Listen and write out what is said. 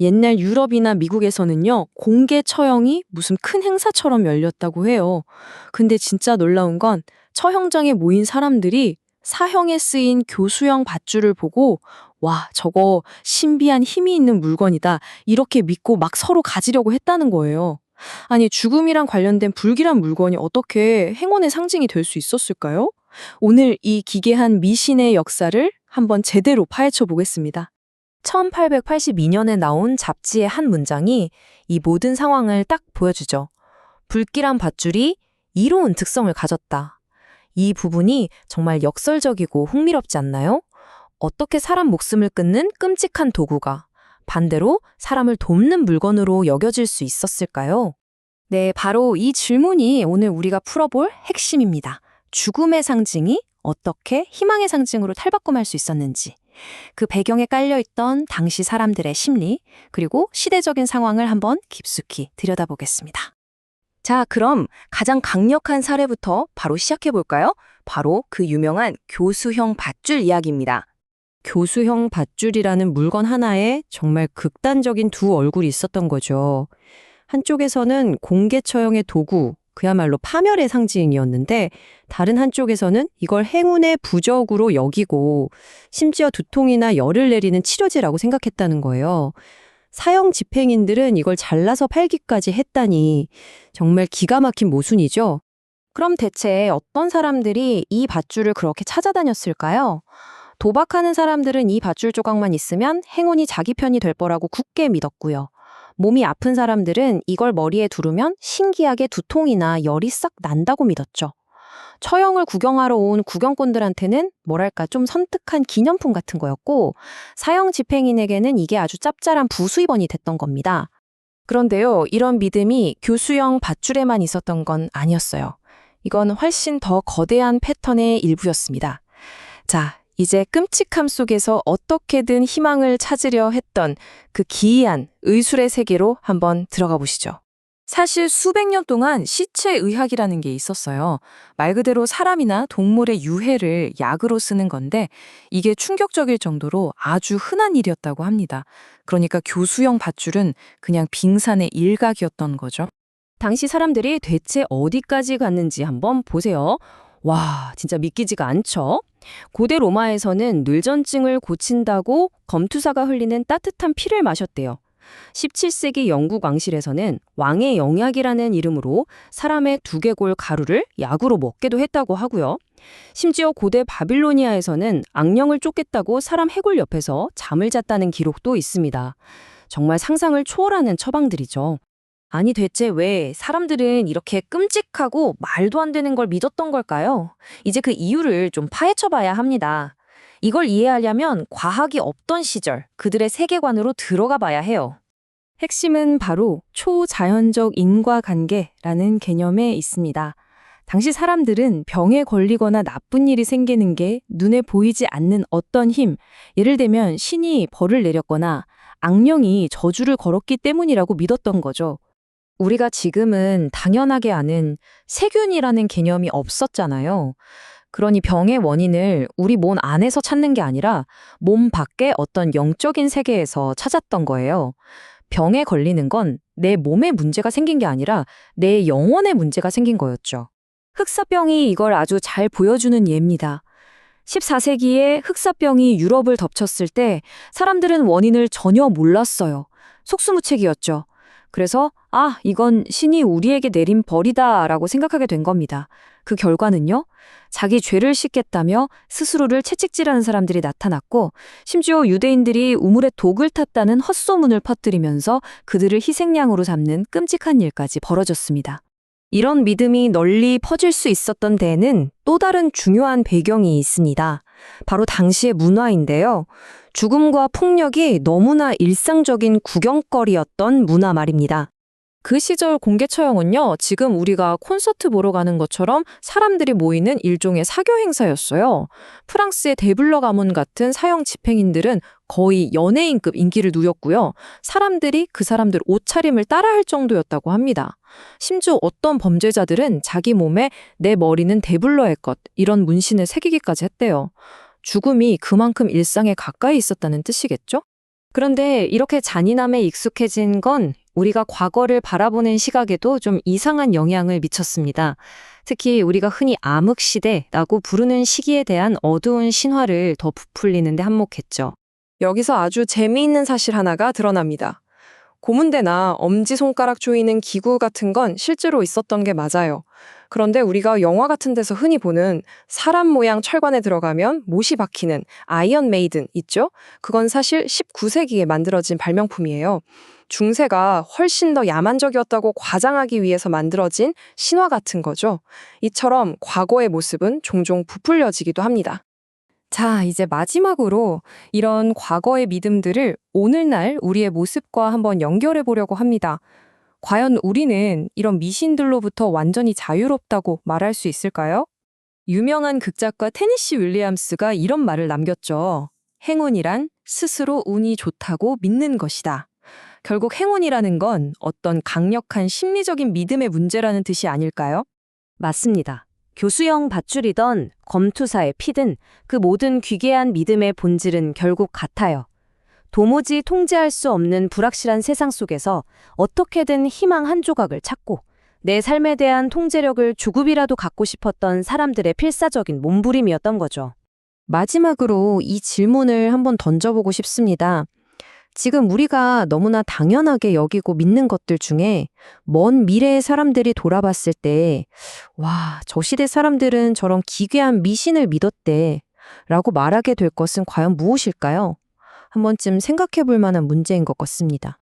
옛날 유럽이나 미국에서는요, 공개 처형이 무슨 큰 행사처럼 열렸다고 해요. 근데 진짜 놀라운 건 처형장에 모인 사람들이 사형에 쓰인 교수형 밧줄을 보고 와, 저거 신비한 힘이 있는 물건이다. 이렇게 믿고 막 서로 가지려고 했다는 거예요. 아니, 죽음이랑 관련된 불길한 물건이 어떻게 행운의 상징이 될 수 있었을까요? 오늘 이 기괴한 미신의 역사를 한번 제대로 파헤쳐 보겠습니다. 1882년에 나온 잡지의 한 문장이 이 모든 상황을 딱 보여주죠. 불길한 밧줄이 이로운 특성을 가졌다. 이 부분이 정말 역설적이고 흥미롭지 않나요? 어떻게 사람 목숨을 끊는 끔찍한 도구가 반대로 사람을 돕는 물건으로 여겨질 수 있었을까요? 네, 바로 이 질문이 오늘 우리가 풀어볼 핵심입니다. 죽음의 상징이 어떻게 희망의 상징으로 탈바꿈할 수 있었는지. 그 배경에 깔려있던 당시 사람들의 심리, 그리고 시대적인 상황을 한번 깊숙이 들여다보겠습니다. 자, 그럼 가장 강력한 사례부터 바로 시작해볼까요? 바로 그 유명한 교수형 밧줄 이야기입니다. 교수형 밧줄이라는 물건 하나에 정말 극단적인 두 얼굴이 있었던 거죠. 한쪽에서는 공개 처형의 도구, 그야말로 파멸의 상징이었는데 다른 한쪽에서는 이걸 행운의 부적으로 여기고 심지어 두통이나 열을 내리는 치료제라고 생각했다는 거예요. 사형 집행인들은 이걸 잘라서 팔기까지 했다니 정말 기가 막힌 모순이죠. 그럼 대체 어떤 사람들이 이 밧줄을 그렇게 찾아다녔을까요? 도박하는 사람들은 이 밧줄 조각만 있으면 행운이 자기 편이 될 거라고 굳게 믿었고요. 몸이 아픈 사람들은 이걸 머리에 두르면 신기하게 두통이나 열이 싹 난다고 믿었죠. 처형을 구경하러 온 구경꾼들한테는 뭐랄까 좀 섬뜩한 기념품 같은 거였고 사형 집행인에게는 이게 아주 짭짤한 부수입원이 됐던 겁니다. 그런데요, 이런 믿음이 교수형 밧줄에만 있었던 건 아니었어요. 이건 훨씬 더 거대한 패턴의 일부였습니다. 자, 이제 끔찍함 속에서 어떻게든 희망을 찾으려 했던 그 기이한 의술의 세계로 한번 들어가 보시죠. 사실 수백 년 동안 시체의학이라는 게 있었어요. 말 그대로 사람이나 동물의 유해를 약으로 쓰는 건데 이게 충격적일 정도로 아주 흔한 일이었다고 합니다. 그러니까 교수형 밧줄은 그냥 빙산의 일각이었던 거죠. 당시 사람들이 대체 어디까지 갔는지 한번 보세요. 와, 진짜 믿기지가 않죠? 고대 로마에서는 뇌전증을 고친다고 검투사가 흘리는 따뜻한 피를 마셨대요. 17세기 영국 왕실에서는 왕의 영약이라는 이름으로 사람의 두개골 가루를 약으로 먹게도 했다고 하고요. 심지어 고대 바빌로니아에서는 악령을 쫓겠다고 사람 해골 옆에서 잠을 잤다는 기록도 있습니다. 정말 상상을 초월하는 처방들이죠. 아니 대체 왜 사람들은 이렇게 끔찍하고 말도 안 되는 걸 믿었던 걸까요? 이제 그 이유를 좀 파헤쳐 봐야 합니다. 이걸 이해하려면 과학이 없던 시절 그들의 세계관으로 들어가 봐야 해요. 핵심은 바로 초자연적 인과관계라는 개념에 있습니다. 당시 사람들은 병에 걸리거나 나쁜 일이 생기는 게 눈에 보이지 않는 어떤 힘, 예를 들면 신이 벌을 내렸거나 악령이 저주를 걸었기 때문이라고 믿었던 거죠. 우리가 지금은 당연하게 아는 세균이라는 개념이 없었잖아요. 그러니 병의 원인을 우리 몸 안에서 찾는 게 아니라 몸 밖의 어떤 영적인 세계에서 찾았던 거예요. 병에 걸리는 건 내 몸에 문제가 생긴 게 아니라 내 영혼에 문제가 생긴 거였죠. 흑사병이 이걸 아주 잘 보여주는 예입니다. 14세기에 흑사병이 유럽을 덮쳤을 때 사람들은 원인을 전혀 몰랐어요. 속수무책이었죠. 그래서 이건 신이 우리에게 내린 벌이다 라고 생각하게 된 겁니다. 그 결과는요, 자기 죄를 씻겠다며 스스로를 채찍질하는 사람들이 나타났고 심지어 유대인들이 우물에 독을 탔다는 헛소문을 퍼뜨리면서 그들을 희생양으로 잡는 끔찍한 일까지 벌어졌습니다. 이런 믿음이 널리 퍼질 수 있었던 데에는 또 다른 중요한 배경이 있습니다. 바로 당시의 문화인데요. 죽음과 폭력이 너무나 일상적인 구경거리였던 문화 말입니다. 그 시절 공개 처형은요, 지금 우리가 콘서트 보러 가는 것처럼 사람들이 모이는 일종의 사교 행사였어요. 프랑스의 데블러 가문 같은 사형 집행인들은 거의 연예인급 인기를 누렸고요. 사람들이 그 사람들 옷차림을 따라할 정도였다고 합니다. 심지어 어떤 범죄자들은 자기 몸에 내 머리는 데블러의 것, 이런 문신을 새기기까지 했대요. 죽음이 그만큼 일상에 가까이 있었다는 뜻이겠죠? 그런데 이렇게 잔인함에 익숙해진 건 우리가 과거를 바라보는 시각에도 좀 이상한 영향을 미쳤습니다. 특히 우리가 흔히 암흑시대라고 부르는 시기에 대한 어두운 신화를 더 부풀리는 데 한몫했죠. 여기서 아주 재미있는 사실 하나가 드러납니다. 고문대나 엄지손가락 조이는 기구 같은 건 실제로 있었던 게 맞아요. 그런데 우리가 영화 같은 데서 흔히 보는 사람 모양 철관에 들어가면 못이 박히는 아이언 메이든 있죠? 그건 사실 19세기에 만들어진 발명품이에요. 중세가 훨씬 더 야만적이었다고 과장하기 위해서 만들어진 신화 같은 거죠. 이처럼 과거의 모습은 종종 부풀려지기도 합니다. 자, 이제 마지막으로 이런 과거의 믿음들을 오늘날 우리의 모습과 한번 연결해 보려고 합니다. 과연 우리는 이런 미신들로부터 완전히 자유롭다고 말할 수 있을까요? 유명한 극작가 테니시 윌리엄스가 이런 말을 남겼죠. 행운이란 스스로 운이 좋다고 믿는 것이다. 결국 행운이라는 건 어떤 강력한 심리적인 믿음의 문제라는 뜻이 아닐까요? 맞습니다. 교수형 밧줄이던 검투사의 피든 그 모든 귀괴한 믿음의 본질은 결국 같아요. 도무지 통제할 수 없는 불확실한 세상 속에서 어떻게든 희망 한 조각을 찾고 내 삶에 대한 통제력을 조금이라도 갖고 싶었던 사람들의 필사적인 몸부림이었던 거죠. 마지막으로 이 질문을 한번 던져보고 싶습니다. 지금 우리가 너무나 당연하게 여기고 믿는 것들 중에 먼 미래의 사람들이 돌아봤을 때, 와, 저 시대 사람들은 저런 기괴한 미신을 믿었대 라고 말하게 될 것은 과연 무엇일까요? 한 번쯤 생각해 볼 만한 문제인 것 같습니다.